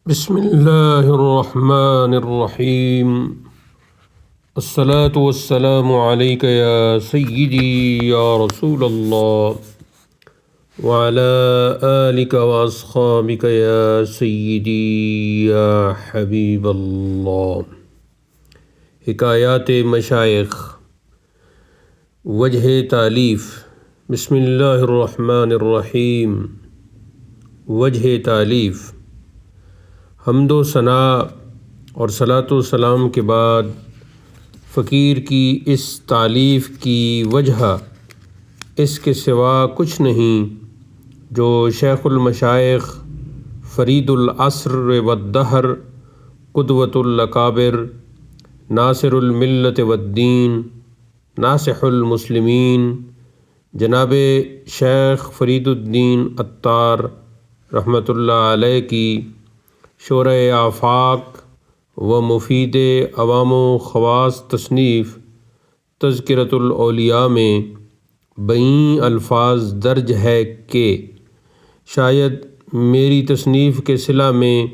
بسم اللہ الرحمن الرحیم الصلاة والسلام علیک یا سیدی یا رسول اللہ وعلی آلک واصحابک یا سیدی یا حبیب اللہ۔ حکایات مشائخ۔ وجہ تالیف۔ بسم اللہ الرحمن الرحیم۔ وجہ تالیف۔ حمد و ثناء اور صلاۃ و سلام کے بعد فقیر کی اس تالیف کی وجہ اس کے سوا کچھ نہیں جو شیخ المشائخ فرید العصر والدہر قدوۃ الاکابر ناصر الملت والدین ناصح المسلمین جناب شیخ فرید الدین عطار رحمۃ اللہ علیہ کی شورۂ آفاق و مفید عوام و خواص تصنیف تذکرۃ الاولیاء میں بئیں الفاظ درج ہے کہ شاید میری تصنیف کے صلہ میں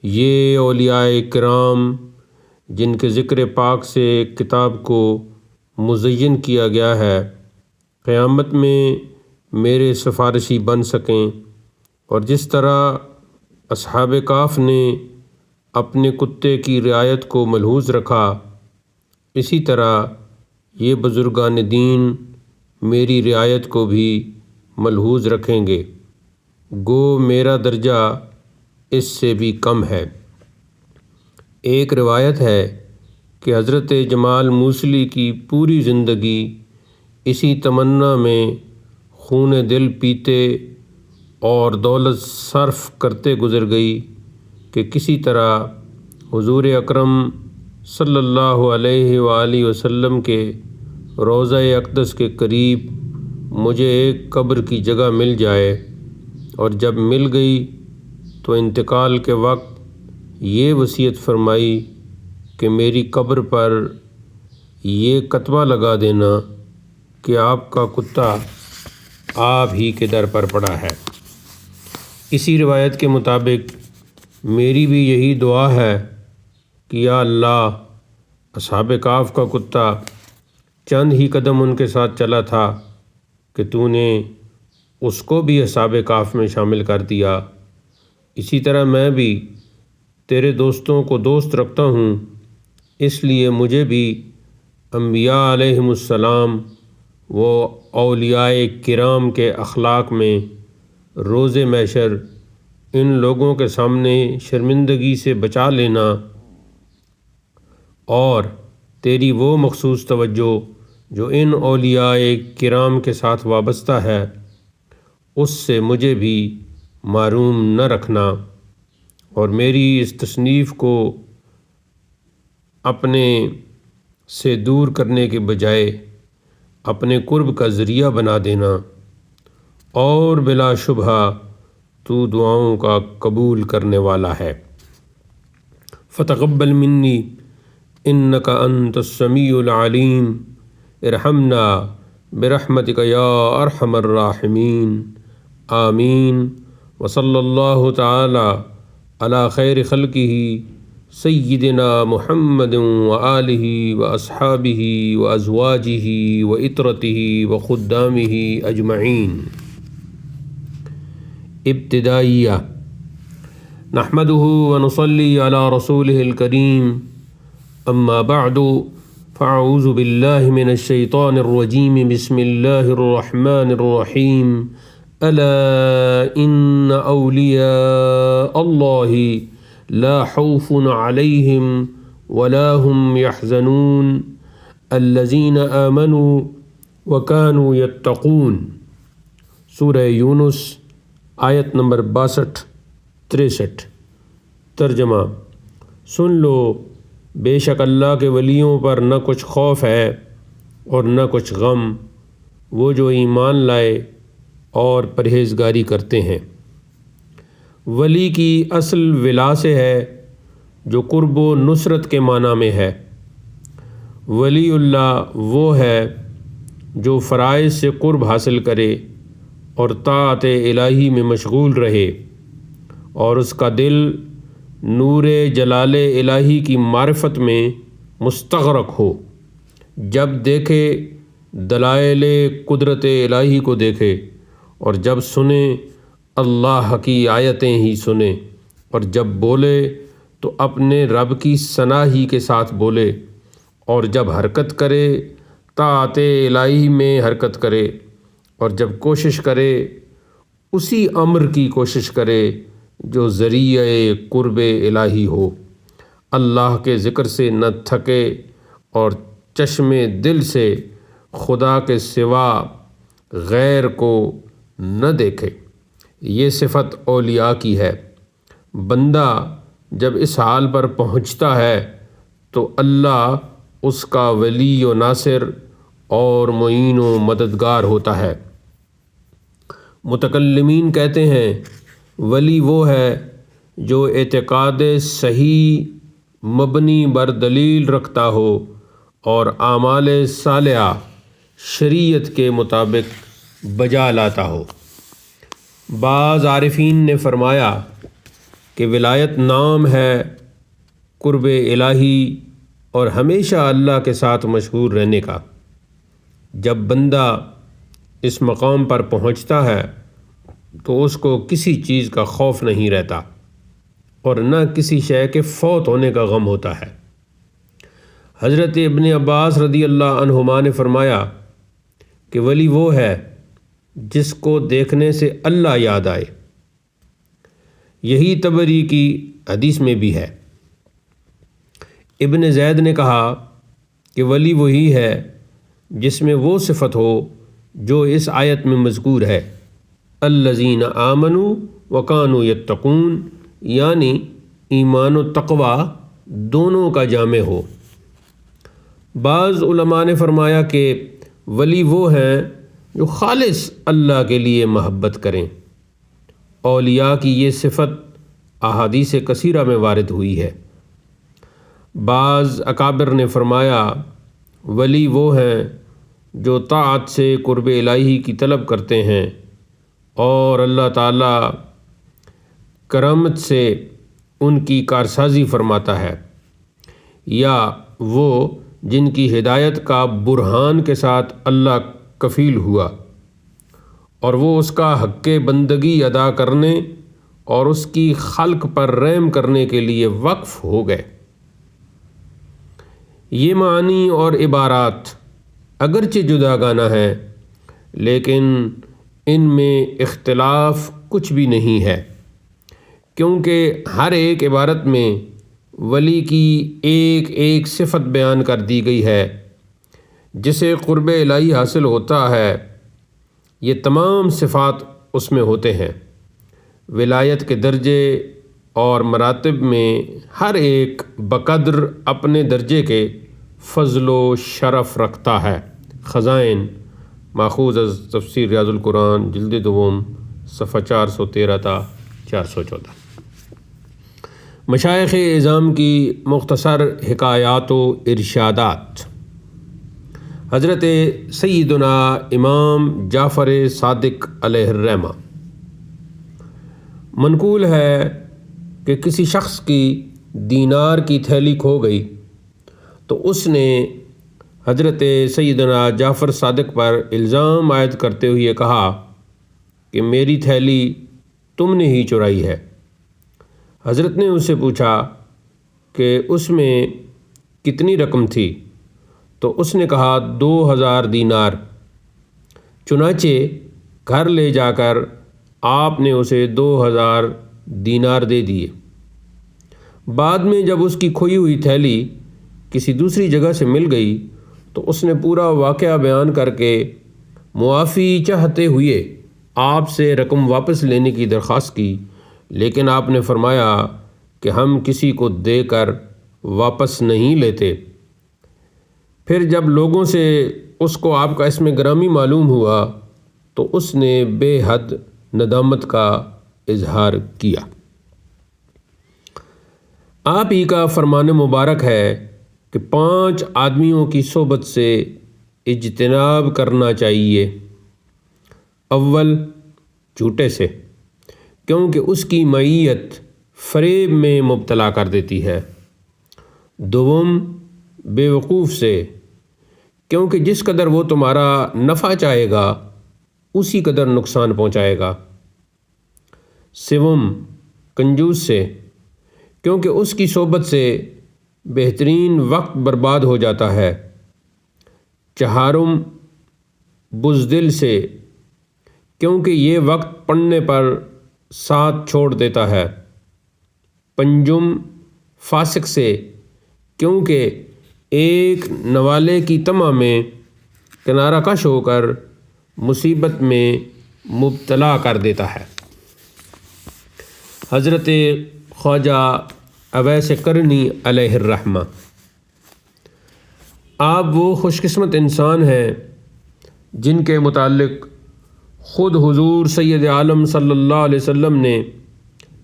یہ اولیاء کرام جن کے ذکر پاک سے کتاب کو مزین کیا گیا ہے قیامت میں میرے سفارشی بن سکیں، اور جس طرح اصحاب کہف نے اپنے کتے کی رعایت کو ملحوظ رکھا، اسی طرح یہ بزرگان دین میری رعایت کو بھی ملحوظ رکھیں گے، گو میرا درجہ اس سے بھی کم ہے۔ ایک روایت ہے کہ حضرت جمال موصلی کی پوری زندگی اسی تمنا میں خون دل پیتے اور دولت صرف کرتے گزر گئی کہ کسی طرح حضور اکرم صلی اللہ علیہ وآلہ وسلم کے روضہ اقدس کے قریب مجھے ایک قبر کی جگہ مل جائے، اور جب مل گئی تو انتقال کے وقت یہ وصیت فرمائی کہ میری قبر پر یہ کتبہ لگا دینا کہ آپ کا کتا آپ ہی کے در پر پڑا ہے۔ اسی روایت کے مطابق میری بھی یہی دعا ہے کہ یا اللہ، اصحاب کہف کا کتا چند ہی قدم ان کے ساتھ چلا تھا کہ تو نے اس کو بھی اصحاب کہف میں شامل کر دیا، اسی طرح میں بھی تیرے دوستوں کو دوست رکھتا ہوں، اس لیے مجھے بھی انبیاء علیہم السلام و اولیاء کرام کے اخلاق میں روز محشر ان لوگوں کے سامنے شرمندگی سے بچا لینا، اور تیری وہ مخصوص توجہ جو ان اولیاء کرام کے ساتھ وابستہ ہے اس سے مجھے بھی محروم نہ رکھنا، اور میری اس تصنیف کو اپنے سے دور کرنے کے بجائے اپنے قرب کا ذریعہ بنا دینا، اور بلا شبہ تو دعاؤں کا قبول کرنے والا ہے۔ فتقبل منی انک انت السمیع العلیم ارحمنا برحمتک یا ارحم الراحمین آمین۔ وصلی اللہ تعالی علی خیر خلقہ سیدنا محمد وآلہ واصحابہ وازواجہ وعطرتہ وخدامہ اجمعین۔ ابتدائیہ۔ نحمدہ ونصلی علی رسولہ الکریم، اما بعد فاعوذ باللہ من الشیطان الرجیم، بسم اللہ الرحمن الرحیم۔ الا ان اولیاء اللہ لا خوف علیہم ولا هم يحزنون الذین آمنوا وكانوا يتقون۔ سورہ یونس آیت نمبر 62-63۔ ترجمہ۔ سن لو، بے شک اللہ کے ولیوں پر نہ کچھ خوف ہے اور نہ کچھ غم، وہ جو ایمان لائے اور پرہیزگاری کرتے ہیں۔ ولی کی اصل ولا سے ہے جو قرب و نصرت کے معنی میں ہے۔ ولی اللہ وہ ہے جو فرائض سے قرب حاصل کرے اور طاعت الہی میں مشغول رہے، اور اس کا دل نور جلال الہی کی معرفت میں مستغرق ہو، جب دیکھے دلائل قدرت الہی کو دیکھے، اور جب سنے اللہ کی آیتیں ہی سنے، اور جب بولے تو اپنے رب کی ثنا ہی کے ساتھ بولے، اور جب حرکت کرے طاعت الہی میں حرکت کرے، اور جب کوشش کرے اسی امر کی کوشش کرے جو ذریعہ قرب الہی ہو، اللہ کے ذکر سے نہ تھکے اور چشم دل سے خدا کے سوا غیر کو نہ دیکھے۔ یہ صفت اولیاء کی ہے۔ بندہ جب اس حال پر پہنچتا ہے تو اللہ اس کا ولی و ناصر اور معین و مددگار ہوتا ہے۔ متکلمین کہتے ہیں ولی وہ ہے جو اعتقاد صحیح مبنی بر دلیل رکھتا ہو اور اعمال صالحہ شریعت کے مطابق بجا لاتا ہو۔ بعض عارفین نے فرمایا کہ ولایت نام ہے قرب الہی اور ہمیشہ اللہ کے ساتھ مشغول رہنے کا۔ جب بندہ اس مقام پر پہنچتا ہے تو اس کو کسی چیز کا خوف نہیں رہتا اور نہ کسی شے کے فوت ہونے کا غم ہوتا ہے۔ حضرت ابن عباس رضی اللہ عنہما نے فرمایا کہ ولی وہ ہے جس کو دیکھنے سے اللہ یاد آئے۔ یہی طبری کی حدیث میں بھی ہے۔ ابن زید نے کہا کہ ولی وہی ہے جس میں وہ صفت ہو جو اس آیت میں مذکور ہے، الذین آمنوا وکانوا یتقون، یعنی ایمان و تقوی دونوں کا جامع ہو۔ بعض علماء نے فرمایا کہ ولی وہ ہیں جو خالص اللہ کے لیے محبت کریں۔ اولیاء کی یہ صفت احادیث کثیرہ میں وارد ہوئی ہے۔ بعض اکابر نے فرمایا ولی وہ ہیں جو طاعت سے قرب الہی کی طلب کرتے ہیں اور اللہ تعالیٰ کرامت سے ان کی کارسازی فرماتا ہے، یا وہ جن کی ہدایت کا برہان کے ساتھ اللہ کفیل ہوا اور وہ اس کا حق بندگی ادا کرنے اور اس کی خلق پر رحم کرنے کے لیے وقف ہو گئے۔ یہ معنی اور عبارات اگرچہ جداگانہ ہیں لیکن ان میں اختلاف کچھ بھی نہیں ہے، کیونکہ ہر ایک عبارت میں ولی کی ایک ایک صفت بیان کر دی گئی ہے جسے قرب الہی حاصل ہوتا ہے۔ یہ تمام صفات اس میں ہوتے ہیں۔ ولایت کے درجے اور مراتب میں ہر ایک بقدر اپنے درجے کے فضل و شرف رکھتا ہے۔ خزائن ماخوذ از تفسیر ریاض القرآن جلد دوم صفحہ 413 تا 414۔ مشائخ اعظام کی مختصر حکایات و ارشادات۔ حضرت سیدنا امام جعفر صادق علیہ الرحمہ، منقول ہے کہ کسی شخص کی دینار کی تھیلی کھو گئی تو اس نے حضرت سیدنا جعفر صادق پر الزام عائد کرتے ہوئے کہا کہ میری تھیلی تم نے ہی چرائی ہے۔ حضرت نے اس سے پوچھا کہ اس میں کتنی رقم تھی؟ تو اس نے کہا 2000 دینار۔ چنانچہ گھر لے جا کر آپ نے اسے 2000 دینار دے دیے۔ بعد میں جب اس کی کھوئی ہوئی تھیلی کسی دوسری جگہ سے مل گئی تو اس نے پورا واقعہ بیان کر کے معافی چاہتے ہوئے آپ سے رقم واپس لینے کی درخواست کی، لیکن آپ نے فرمایا کہ ہم کسی کو دے کر واپس نہیں لیتے۔ پھر جب لوگوں سے اس کو آپ کا اسم گرامی معلوم ہوا تو اس نے بے حد ندامت کا اظہار کیا۔ آپ ہی کا فرمان مبارک ہے کہ 5 آدمیوں کی صحبت سے اجتناب کرنا چاہیے۔ اول، جھوٹے سے، کیونکہ اس کی معیت فریب میں مبتلا کر دیتی ہے۔ دوم، بے وقوف سے، کیونکہ جس قدر وہ تمہارا نفع چاہے گا اسی قدر نقصان پہنچائے گا۔ سوم، کنجوس سے، کیونکہ اس کی صحبت سے بہترین وقت برباد ہو جاتا ہے۔ چہارم، بزدل سے، کیونکہ یہ وقت پڑنے پر ساتھ چھوڑ دیتا ہے۔ پنجم، فاسق سے، کیونکہ ایک نوالے کی طمع میں کنارہ کش ہو کر مصیبت میں مبتلا کر دیتا ہے۔ حضرت خواجہ اویس قرنی علیہ الرحمہ۔ آپ وہ خوش قسمت انسان ہیں جن کے متعلق خود حضور سید عالم صلی اللہ علیہ وسلم نے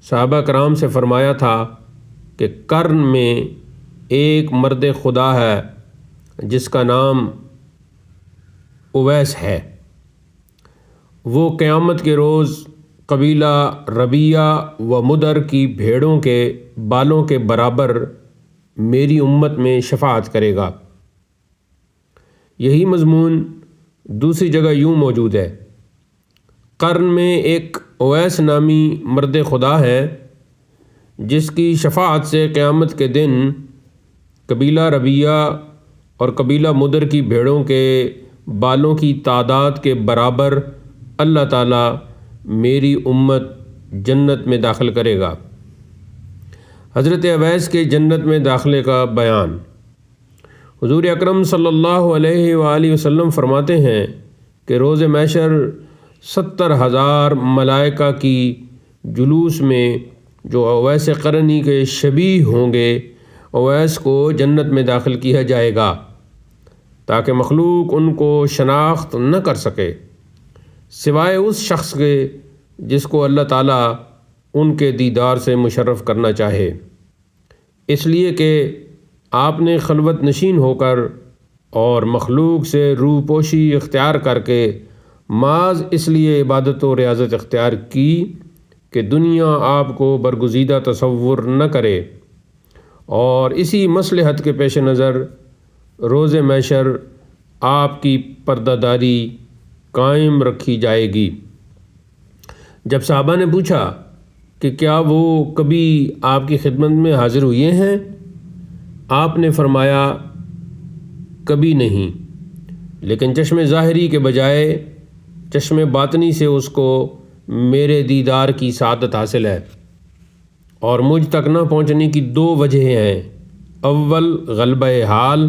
صحابہ کرام سے فرمایا تھا کہ قرن میں ایک مرد خدا ہے جس کا نام اویس ہے، وہ قیامت کے روز قبیلہ ربیہ و مدر کی بھیڑوں کے بالوں کے برابر میری امت میں شفاعت کرے گا۔ یہی مضمون دوسری جگہ یوں موجود ہے۔ قرن میں ایک اویس نامی مرد خدا ہے جس کی شفاعت سے قیامت کے دن قبیلہ ربیہ اور قبیلہ مدر کی بھیڑوں کے بالوں کی تعداد کے برابر اللہ تعالیٰ میری امت جنت میں داخل کرے گا۔ حضرت اویس کے جنت میں داخلے کا بیان۔ حضور اکرم صلی اللہ علیہ وآلہ وسلم فرماتے ہیں کہ روز محشر 70,000 ملائکہ کی جلوس میں جو اویس قرنی کے شبیہ ہوں گے، اویس کو جنت میں داخل کیا جائے گا تاکہ مخلوق ان کو شناخت نہ کر سکے سوائے اس شخص کے جس کو اللہ تعالیٰ ان کے دیدار سے مشرف کرنا چاہے، اس لیے کہ آپ نے خلوت نشین ہو کر اور مخلوق سے روپوشی اختیار کر کے محض اس لیے عبادت و ریاضت اختیار کی کہ دنیا آپ کو برگزیدہ تصور نہ کرے، اور اسی مصلحت کے پیش نظر روز محشر آپ کی پردہ داری قائم رکھی جائے گی۔ جب صحابہ نے پوچھا کہ کیا وہ کبھی آپ کی خدمت میں حاضر ہوئے ہیں، آپ نے فرمایا کبھی نہیں، لیکن چشم ظاہری کے بجائے چشم باطنی سے اس کو میرے دیدار کی سعادت حاصل ہے، اور مجھ تک نہ پہنچنے کی 2 وجہیں ہیں۔ اول، غلبہ حال،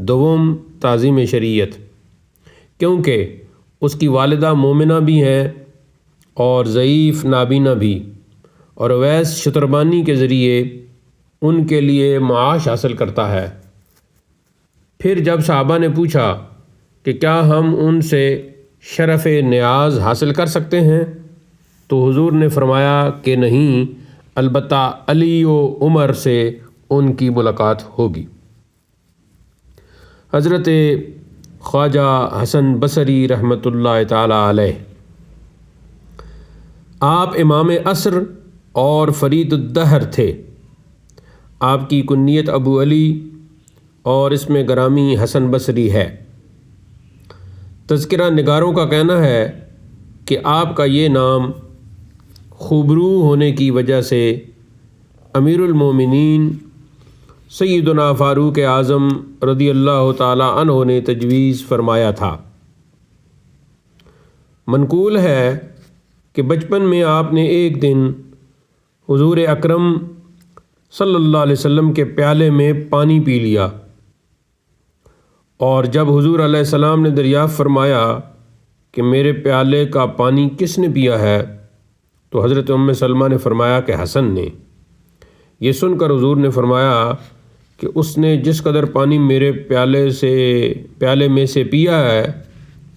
دوم، تعظیم شریعت، کیونکہ اس کی والدہ مومنہ بھی ہیں اور ضعیف نابینا بھی، اور اویس شتربانی کے ذریعے ان کے لیے معاش حاصل کرتا ہے۔ پھر جب صحابہ نے پوچھا کہ کیا ہم ان سے شرف نیاز حاصل کر سکتے ہیں، تو حضور نے فرمایا کہ نہیں، البتہ علی و عمر سے ان کی ملاقات ہوگی۔ حضرت خواجہ حسن بصری رحمۃ اللہ تعالیٰ علیہ۔ آپ امام عصر اور فرید الدہر تھے۔ آپ کی کنیت ابو علی اور اس میں گرامی حسن بصری ہے۔ تذکرہ نگاروں کا کہنا ہے کہ آپ کا یہ نام خوبرو ہونے کی وجہ سے امیر المومنین سیدنا فاروق اعظم رضی اللہ تعالیٰ عنہ نے تجویز فرمایا تھا۔ منقول ہے کہ بچپن میں آپ نے ایک دن حضور اکرم صلی اللہ علیہ وسلم کے پیالے میں پانی پی لیا، اور جب حضور علیہ السلام نے دریافت فرمایا کہ میرے پیالے کا پانی کس نے پیا ہے، تو حضرت ام سلمہ نے فرمایا کہ حسن نے۔ یہ سن کر حضور نے فرمایا کہ اس نے جس قدر پانی میرے پیالے میں سے پیا ہے،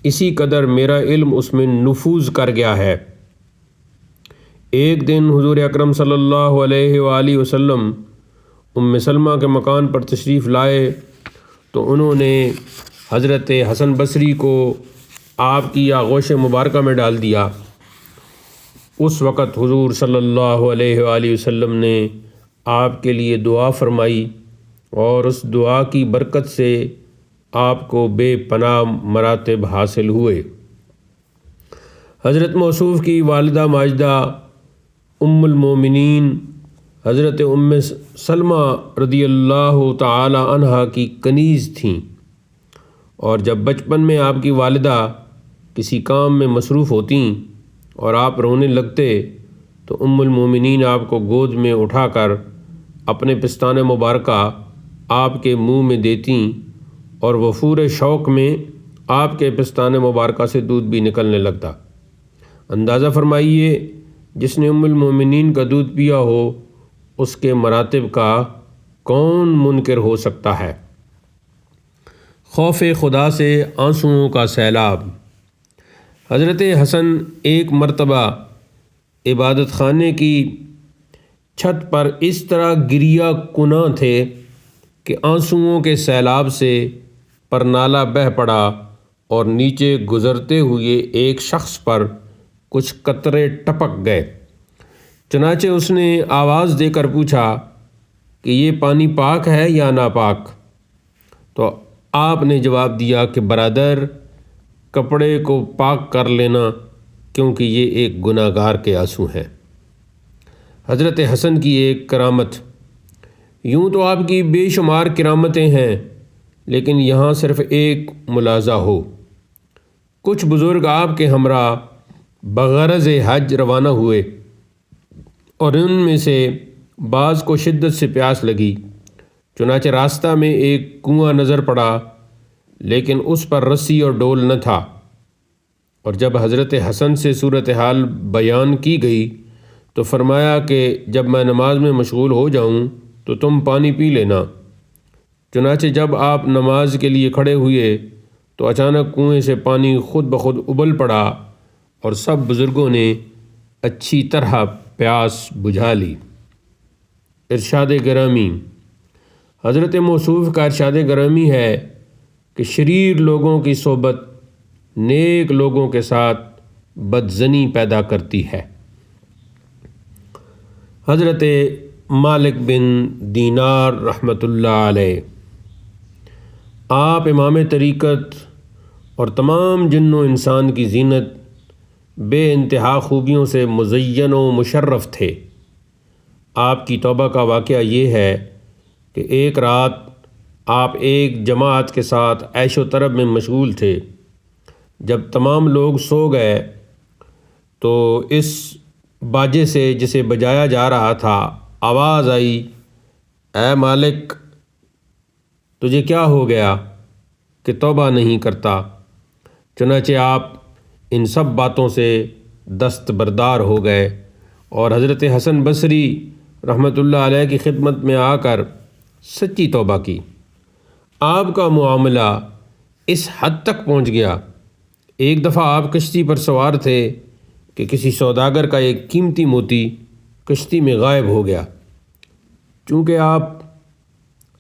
اسی قدر میرا علم اس میں نفوذ کر گیا ہے۔ ایک دن حضور اکرم صلی اللہ علیہ وآلہ وسلم ام سلمہ کے مکان پر تشریف لائے تو انہوں نے حضرت حسن بصری کو آپ کی آغوش مبارکہ میں ڈال دیا۔ اس وقت حضور صلی اللہ علیہ وآلہ وسلم نے آپ کے لیے دعا فرمائی اور اس دعا کی برکت سے آپ کو بے پناہ مراتب حاصل ہوئے۔ حضرت موصوف کی والدہ ماجدہ ام المومنین حضرت ام سلمہ رضی اللہ تعالی عنہا کی کنیز تھیں، اور جب بچپن میں آپ کی والدہ کسی کام میں مصروف ہوتیں اور آپ رونے لگتے تو ام المومنین آپ کو گود میں اٹھا کر اپنے پستان مبارکہ آپ کے منہ میں دیتیں، اور وفور شوق میں آپ کے پستان مبارکہ سے دودھ بھی نکلنے لگتا۔ اندازہ فرمائیے، جس نے ام المومنین کا دودھ پیا ہو اس کے مراتب کا کون منکر ہو سکتا ہے۔ خوف خدا سے آنسوؤں کا سیلاب۔ حضرت حسن ایک مرتبہ عبادت خانے کی چھت پر اس طرح گریہ کناں تھے کہ آنسوؤں کے سیلاب سے پرنالہ بہہ پڑا اور نیچے گزرتے ہوئے ایک شخص پر کچھ قطرے ٹپک گئے۔ چنانچہ اس نے آواز دے کر پوچھا کہ یہ پانی پاک ہے یا ناپاک؟ تو آپ نے جواب دیا کہ برادر، کپڑے کو پاک کر لینا، کیونکہ یہ ایک گناہ گار کے آنسو ہیں۔ حضرت حسن کی ایک کرامت۔ یوں تو آپ کی بے شمار کرامتیں ہیں، لیکن یہاں صرف ایک ملاحظہ ہو۔ کچھ بزرگ آپ کے ہمراہ بغرض حج روانہ ہوئے اور ان میں سے بعض کو شدت سے پیاس لگی، چنانچہ راستہ میں ایک کنواں نظر پڑا، لیکن اس پر رسی اور ڈول نہ تھا، اور جب حضرت حسن سے صورتحال بیان کی گئی تو فرمایا کہ جب میں نماز میں مشغول ہو جاؤں تو تم پانی پی لینا۔ چنانچہ جب آپ نماز کے لیے کھڑے ہوئے تو اچانک کنویں سے پانی خود بخود ابل پڑا اور سب بزرگوں نے اچھی طرح پیاس بجھا لی۔ ارشاد گرامی۔ حضرت موصوف کا ارشاد گرامی ہے کہ شریر لوگوں کی صحبت نیک لوگوں کے ساتھ بدظنی پیدا کرتی ہے۔ حضرت مالک بن دینار رحمۃ اللہ علیہ۔ آپ امام طریقت اور تمام جن و انسان کی زینت، بے انتہا خوبیوں سے مزین و مشرف تھے۔ آپ کی توبہ کا واقعہ یہ ہے کہ ایک رات آپ ایک جماعت کے ساتھ عیش و طرب میں مشغول تھے۔ جب تمام لوگ سو گئے تو اس باجے سے جسے بجایا جا رہا تھا آواز آئی، اے مالک، تجھے کیا ہو گیا کہ توبہ نہیں کرتا؟ چنانچہ آپ ان سب باتوں سے دستبردار ہو گئے اور حضرت حسن بصری رحمۃ اللہ علیہ کی خدمت میں آ کر سچی توبہ کی۔ آپ کا معاملہ اس حد تک پہنچ گیا، ایک دفعہ آپ کشتی پر سوار تھے کہ کسی سوداگر کا ایک قیمتی موتی کشتی میں غائب ہو گیا۔ چونکہ آپ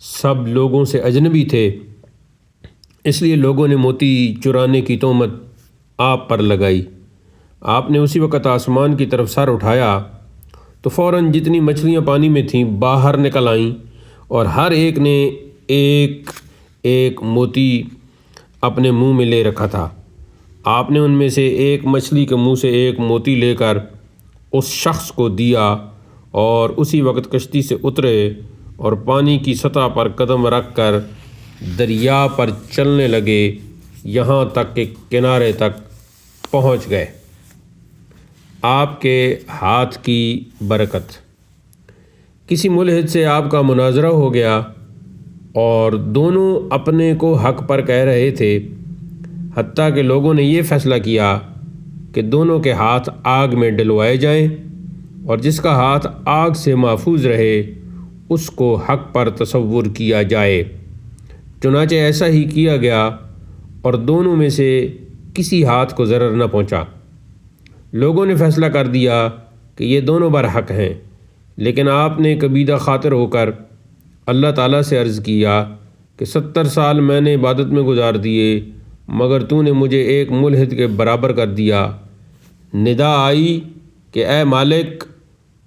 سب لوگوں سے اجنبی تھے، اس لیے لوگوں نے موتی چرانے کی تہمت آپ پر لگائی۔ آپ نے اسی وقت آسمان کی طرف سر اٹھایا تو فوراً جتنی مچھلیاں پانی میں تھیں باہر نکل آئیں، اور ہر ایک نے ایک ایک موتی اپنے منہ میں لے رکھا تھا۔ آپ نے ان میں سے ایک مچھلی کے منہ سے ایک موتی لے کر اس شخص کو دیا اور اسی وقت کشتی سے اترے اور پانی کی سطح پر قدم رکھ کر دریا پر چلنے لگے، یہاں تک کہ کنارے تک پہنچ گئے۔ آپ کے ہاتھ کی برکت۔ کسی ملحد سے آپ کا مناظرہ ہو گیا اور دونوں اپنے کو حق پر کہہ رہے تھے، حتیٰ کہ لوگوں نے یہ فیصلہ کیا کہ دونوں کے ہاتھ آگ میں ڈلوائے جائیں، اور جس کا ہاتھ آگ سے محفوظ رہے اس کو حق پر تصور کیا جائے۔ چنانچہ ایسا ہی کیا گیا اور دونوں میں سے کسی ہاتھ کو ضرر نہ پہنچا۔ لوگوں نے فیصلہ کر دیا کہ یہ دونوں برحق ہیں، لیکن آپ نے کبیدہ خاطر ہو کر اللہ تعالیٰ سے عرض کیا کہ 70 سال میں نے عبادت میں گزار دیے، مگر تو نے مجھے ایک ملحد کے برابر کر دیا۔ ندا آئی کہ اے مالک،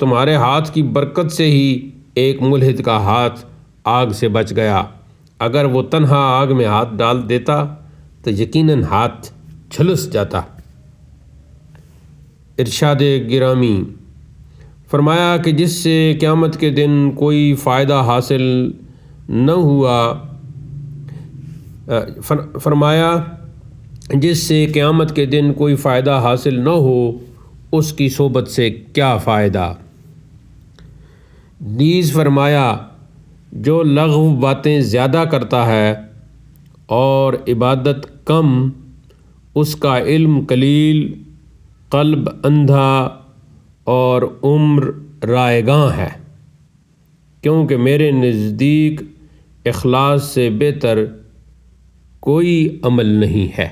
تمہارے ہاتھ کی برکت سے ہی ایک ملحد کا ہاتھ آگ سے بچ گیا، اگر وہ تنہا آگ میں ہاتھ ڈال دیتا تو یقیناً ہاتھ جھلس جاتا۔ ارشاد گرامی فرمایا کہ جس سے قیامت کے دن کوئی فائدہ حاصل نہ ہوا، فرمایا جس سے قیامت کے دن کوئی فائدہ حاصل نہ ہو، اس کی صحبت سے کیا فائدہ۔ نیز فرمایا جو لغو باتیں زیادہ کرتا ہے اور عبادت کم، اس کا علم قلیل، قلب اندھا اور عمر رائے گاں ہے، کیونکہ میرے نزدیک اخلاص سے بہتر کوئی عمل نہیں ہے۔